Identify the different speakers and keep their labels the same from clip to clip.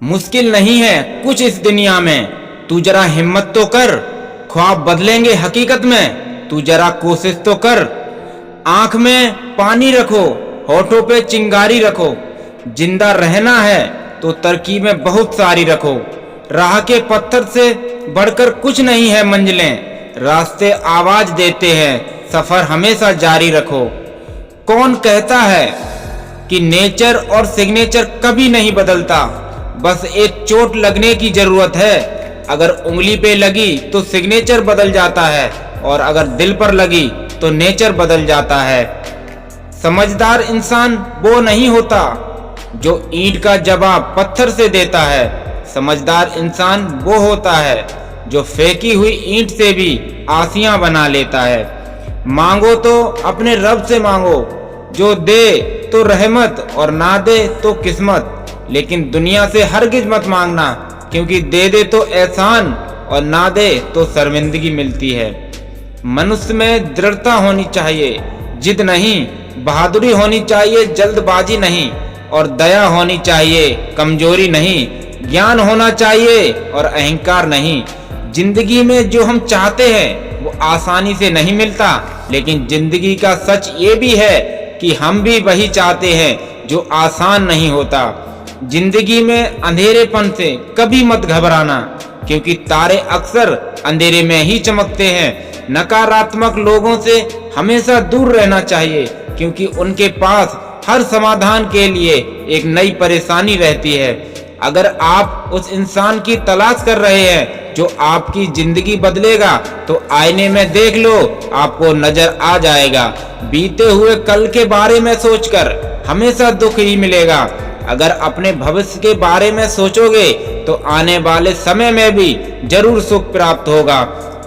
Speaker 1: मुश्किल नहीं है कुछ इस दुनिया में, तू जरा हिम्मत तो कर। ख्वाब बदलेंगे हकीकत में, तू जरा कोशिश तो कर। आंख में पानी रखो, होठों पे चिंगारी रखो। जिंदा रहना है तो तरकीबें बहुत सारी रखो। राह के पत्थर से बढ़कर कुछ नहीं है मंजिलें, रास्ते आवाज देते हैं, सफर हमेशा जारी रखो। कौन कहता है कि नेचर और सिग्नेचर कभी नहीं बदलता, बस एक चोट लगने की जरूरत है। अगर उंगली पे लगी तो सिग्नेचर बदल जाता है, और अगर दिल पर लगी तो नेचर बदल जाता है। समझदार इंसान वो नहीं होता जो ईंट का जवाब पत्थर से देता है, समझदार इंसान वो होता है जो फेंकी हुई ईंट से भी आसियां बना लेता है। मांगो तो अपने रब से मांगो, जो दे तो रहमत और ना दे तो किस्मत। लेकिन दुनिया से हरगिज मत मांगना, क्योंकि दे दे तो एहसान और ना दे तो शर्मिंदगी मिलती है। मनुष्य में दृढ़ता होनी चाहिए, जिद नहीं, बहादुरी होनी चाहिए, जल्दबाजी नहीं, और दया होनी चाहिए, कमजोरी नहीं। ज्ञान होना चाहिए और अहंकार नहीं। जिंदगी में जो हम चाहते हैं वो आसानी से नहीं मिलता, लेकिन जिंदगी का सच ये भी है कि हम भी वही चाहते हैं जो आसान नहीं होता। जिंदगी में अंधेरेपन से कभी मत घबराना, क्योंकि तारे अक्सर अंधेरे में ही चमकते हैं। नकारात्मक लोगों से हमेशा दूर रहना चाहिए, क्योंकि उनके पास हर समाधान के लिए एक नई परेशानी रहती है। अगर आप उस इंसान की तलाश कर रहे हैं जो आपकी जिंदगी बदलेगा, तो आईने में देख लो, आपको नजर आ जाएगा। बीते हुए कल के बारे में सोचकर हमेशा दुख ही मिलेगा। अगर अपने भविष्य के बारे में सोचोगे तो आने वाले समय में भी जरूर सुख प्राप्त होगा।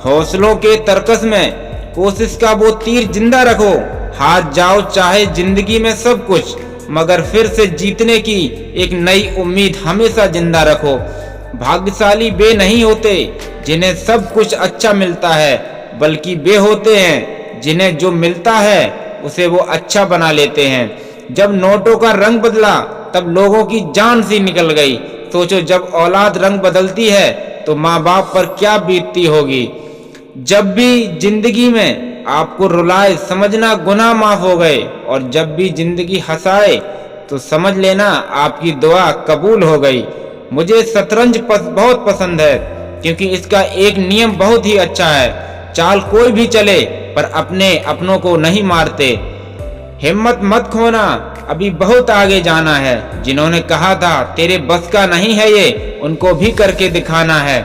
Speaker 1: हौसलों के तरकस में कोशिश का वो तीर जिंदा रखो। हार जाओ चाहे जिंदगी में सब कुछ, मगर फिर से जीतने की एक नई उम्मीद हमेशा जिंदा रखो। भाग्यशाली वे नहीं होते जिन्हें सब कुछ अच्छा मिलता है, बल्कि वे होते हैं जिन्हें जो मिलता है उसे वो अच्छा बना लेते हैं। जब नोटों का रंग बदला तब लोगों की जान सी निकल गई। सोचो जब औलाद रंग बदलती है तो माँ बाप पर क्या बीतती होगी। जब भी जिंदगी में आपको रुलाए समझना गुनाह माफ हो गए, और जब भी जिंदगी हंसाए तो समझ लेना आपकी दुआ कबूल हो गई। मुझे शतरंज बहुत पसंद है, क्योंकि इसका एक नियम बहुत ही अच्छा है। चाल कोई भी चले पर अपने अपनों को नहीं मारते। हिम्मत मत खोना, अभी बहुत आगे जाना है। जिन्होंने कहा था तेरे बस का नहीं है ये, उनको भी करके दिखाना है।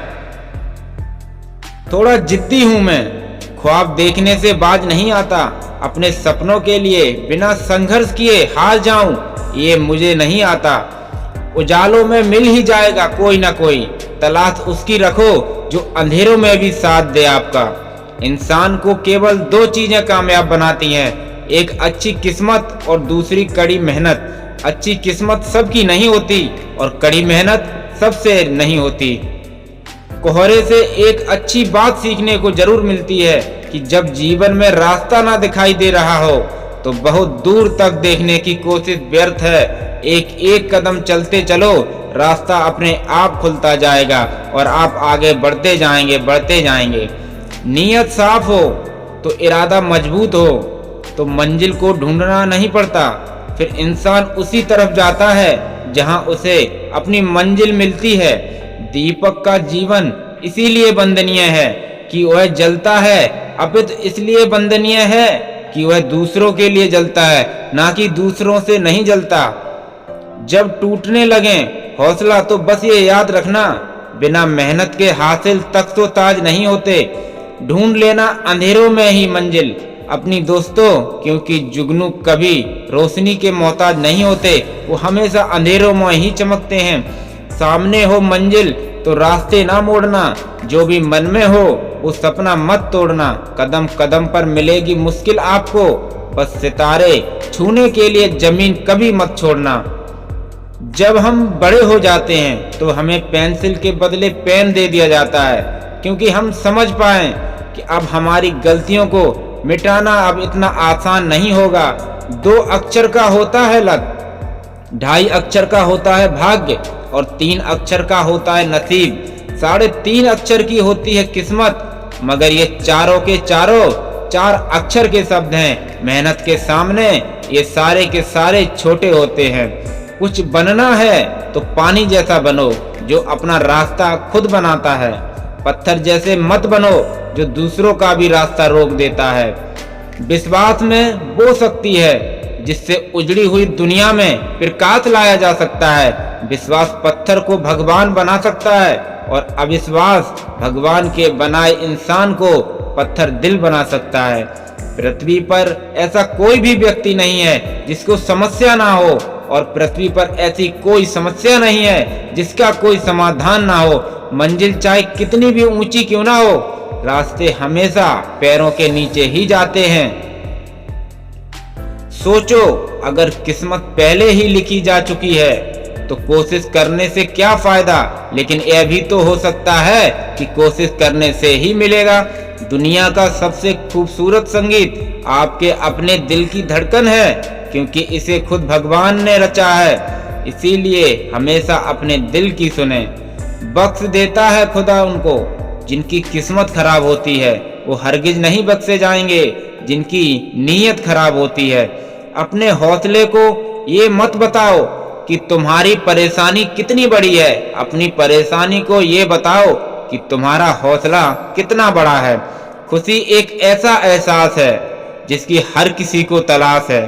Speaker 1: थोड़ा जिद्दी हूं मैं, ख्वाब देखने से बाज नहीं आता। अपने सपनों के लिए बिना संघर्ष किए हार जाऊं, ये मुझे नहीं आता। उजालों में मिल ही जाएगा कोई ना कोई, तलाश उसकी रखो जो अंधेरों में भी साथ दे आपका। इंसान को केवल दो चीजें कामयाब बनाती हैं, एक अच्छी किस्मत और दूसरी कड़ी मेहनत। अच्छी किस्मत सबकी नहीं होती और कड़ी मेहनत सबसे नहीं होती। कोहरे से एक अच्छी बात सीखने को जरूर मिलती है कि जब जीवन में रास्ता ना दिखाई दे रहा हो तो बहुत दूर तक देखने की कोशिश व्यर्थ है। एक एक कदम चलते चलो, रास्ता अपने आप खुलता जाएगा और आप आगे बढ़ते जाएंगे। नीयत साफ हो तो इरादा मजबूत हो तो मंजिल को ढूंढना नहीं पड़ता, फिर इंसान उसी तरफ जाता है जहां उसे अपनी मंजिल मिलती है। दीपक का जीवन इसीलिए वंदनीय है कि वह जलता है, अपितु इसलिए वंदनीय है कि वह दूसरों के लिए जलता है, ना कि दूसरों से नहीं जलता। जब टूटने लगे हौसला तो बस ये याद रखना, बिना मेहनत के हासिल तख्त व ताज नहीं होते। ढूंढ लेना अंधेरों में ही मंजिल अपनी दोस्तों, क्योंकि जुगनू कभी रोशनी के मोहताज नहीं होते, वो हमेशा अंधेरों में ही चमकते हैं। सामने हो मंजिल तो रास्ते ना मोड़ना, जो भी मन में हो वो सपना मत तोड़ना। कदम कदम पर मिलेगी मुश्किल आपको, बस सितारे छूने के लिए जमीन कभी मत छोड़ना। जब हम बड़े हो जाते हैं तो हमें पेंसिल के बदले पेन दे दिया जाता है, क्योंकि हम समझ पाए कि अब हमारी गलतियों को मिटाना अब इतना आसान नहीं होगा। 2 अक्षर का होता है लक, 2.5 अक्षर का होता है भाग्य। और 3 अक्षर का होता है नसीब। 3.5 अक्षर की होती है किस्मत, मगर ये चारों के चारों 4 अक्षर के शब्द हैं। मेहनत के सामने ये सारे के सारे छोटे होते हैं। कुछ बनना है तो पानी जैसा बनो, जो अपना रास्ता खुद बनाता है। पत्थर जैसे मत बनो, जो दूसरों का भी रास्ता रोक देता है। विश्वास में वो शक्ति है जिससे उजड़ी हुई दुनिया में प्रकाश लाया जा सकता है। विश्वास पत्थर को भगवान बना सकता है और अविश्वास भगवान के बनाए इंसान को पत्थर दिल बना सकता है। पृथ्वी पर ऐसा कोई भी व्यक्ति नहीं है जिसको समस्या ना हो, और पृथ्वी पर ऐसी कोई समस्या नहीं है जिसका कोई समाधान ना हो। मंजिल चाहे कितनी भी ऊंची क्यों ना हो, रास्ते हमेशा पैरों के नीचे ही जाते हैं। सोचो, अगर किस्मत पहले ही लिखी जा चुकी है तो कोशिश करने से क्या फायदा। लेकिन यह भी तो हो सकता है कि कोशिश करने से ही मिलेगा। दुनिया का सबसे खूबसूरत संगीत आपके अपने दिल की धड़कन है, क्योंकि इसे खुद भगवान ने रचा है। इसीलिए हमेशा अपने दिल की सुने। बख्श देता है खुदा उनको जिनकी किस्मत खराब होती है, वो हरगिज नहीं बख्शे जाएंगे जिनकी नीयत खराब होती है। अपने हौसले को ये मत बताओ कि तुम्हारी परेशानी कितनी बड़ी है, अपनी परेशानी को ये बताओ कि तुम्हारा हौसला कितना बड़ा है। खुशी एक ऐसा एहसास है जिसकी हर किसी को तलाश है।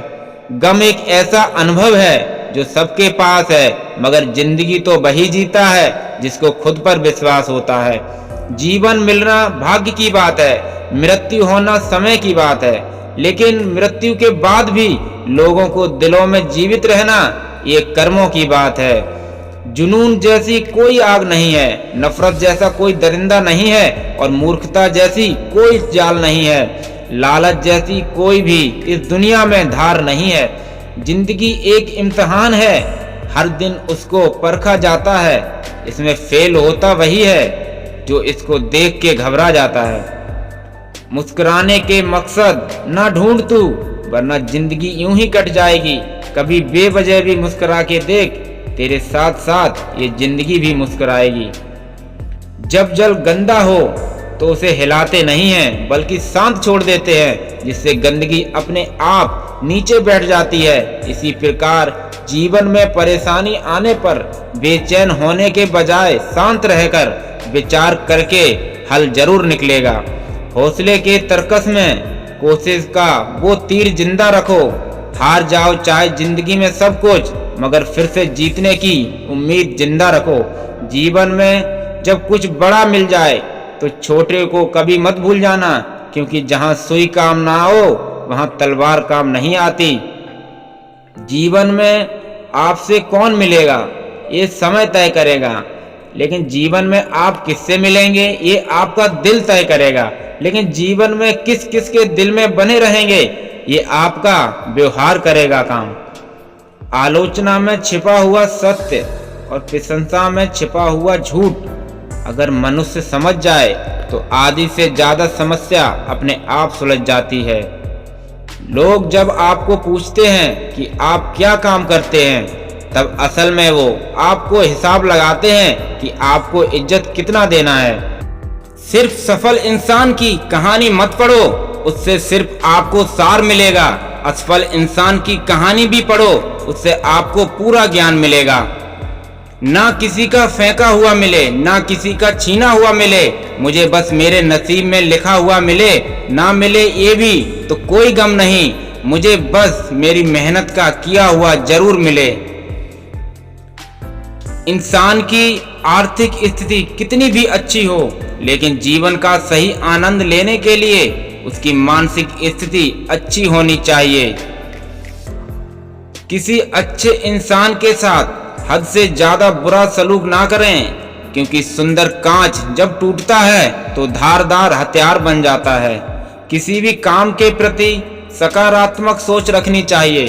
Speaker 1: गम एक ऐसा अनुभव है जो सबके पास है, मगर जिंदगी तो वही जीता है जिसको खुद पर विश्वास होता है। जीवन मिलना भाग्य की बात है, मृत्यु होना समय की बात है, लेकिन मृत्यु के बाद भी लोगों को दिलों में जीवित रहना ये कर्मों की बात है। जुनून जैसी कोई आग नहीं है, नफरत जैसा कोई दरिंदा नहीं है, और मूर्खता जैसी कोई जाल नहीं है। लालच जैसी कोई भी इस दुनिया में धार नहीं है। जिंदगी एक इम्तिहान है, हर दिन उसको परखा जाता है। इसमें फेल होता वही है जो इसको देख के घबरा जाता है। मुस्कुराने के मकसद ना ढूंढ तू, वरना जिंदगी यूं ही कट जाएगी। कभी बेवजह भी मुस्कुरा के देख, तेरे साथ साथ ये जिंदगी भी मुस्कुराएगी। जब जल गंदा हो तो उसे हिलाते नहीं हैं, बल्कि शांत छोड़ देते हैं, जिससे गंदगी अपने आप नीचे बैठ जाती है। इसी प्रकार जीवन में परेशानी आने पर बेचैन होने के बजाय शांत रहकर विचार करके हल जरूर निकलेगा। हौसले के तरकस में कोशिश का वो तीर जिंदा रखो। हार जाओ चाहे जिंदगी में सब कुछ, मगर फिर से जीतने की उम्मीद जिंदा रखो। जीवन में जब कुछ बड़ा मिल जाए तो छोटे को कभी मत भूल जाना, क्योंकि जहां सुई काम ना हो वहां तलवार काम नहीं आती। जीवन में आपसे कौन मिलेगा ये समय तय करेगा, लेकिन जीवन में आप किससे मिलेंगे ये आपका दिल तय करेगा। लेकिन जीवन में किस किस के दिल में बने रहेंगे ये आपका व्यवहार करेगा काम। आलोचना में छिपा हुआ सत्य और प्रशंसा में छिपा हुआ झूठ अगर मनुष्य समझ जाए तो आधी से ज्यादा समस्या अपने आप सुलझ जाती है। लोग जब आपको पूछते हैं कि आप क्या काम करते हैं, तब असल में वो आपको हिसाब लगाते हैं कि आपको इज्जत कितना देना है। सिर्फ सफल इंसान की कहानी मत पढ़ो, उससे सिर्फ आपको सार मिलेगा। असफल इंसान की कहानी भी पढ़ो, उससे आपको पूरा ज्ञान मिलेगा। ना किसी का फेंका हुआ मिले, ना किसी का छीना हुआ मिले, मुझे बस मेरे नसीब में लिखा हुआ मिले। ना मिले ये भी तो कोई गम नहीं, मुझे बस मेरी मेहनत का किया हुआ जरूर मिले। इंसान की आर्थिक स्थिति कितनी भी अच्छी हो, लेकिन जीवन का सही आनंद लेने के लिए उसकी मानसिक स्थिति अच्छी होनी चाहिए। किसी अच्छे इंसान के साथ हद से ज्यादा बुरा सलूक ना करें, क्योंकि सुंदर कांच जब टूटता है तो धारदार हथियार बन जाता है। किसी भी काम के प्रति सकारात्मक सोच रखनी चाहिए,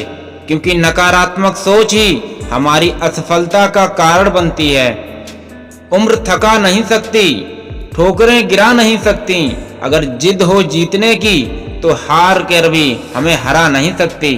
Speaker 1: क्योंकि नकारात्मक सोच ही हमारी असफलता का कारण बनती है। उम्र थका नहीं सकती, ठोकरें गिरा नहीं सकती, अगर जिद हो जीतने की तो हार कर भी हमें हरा नहीं सकती।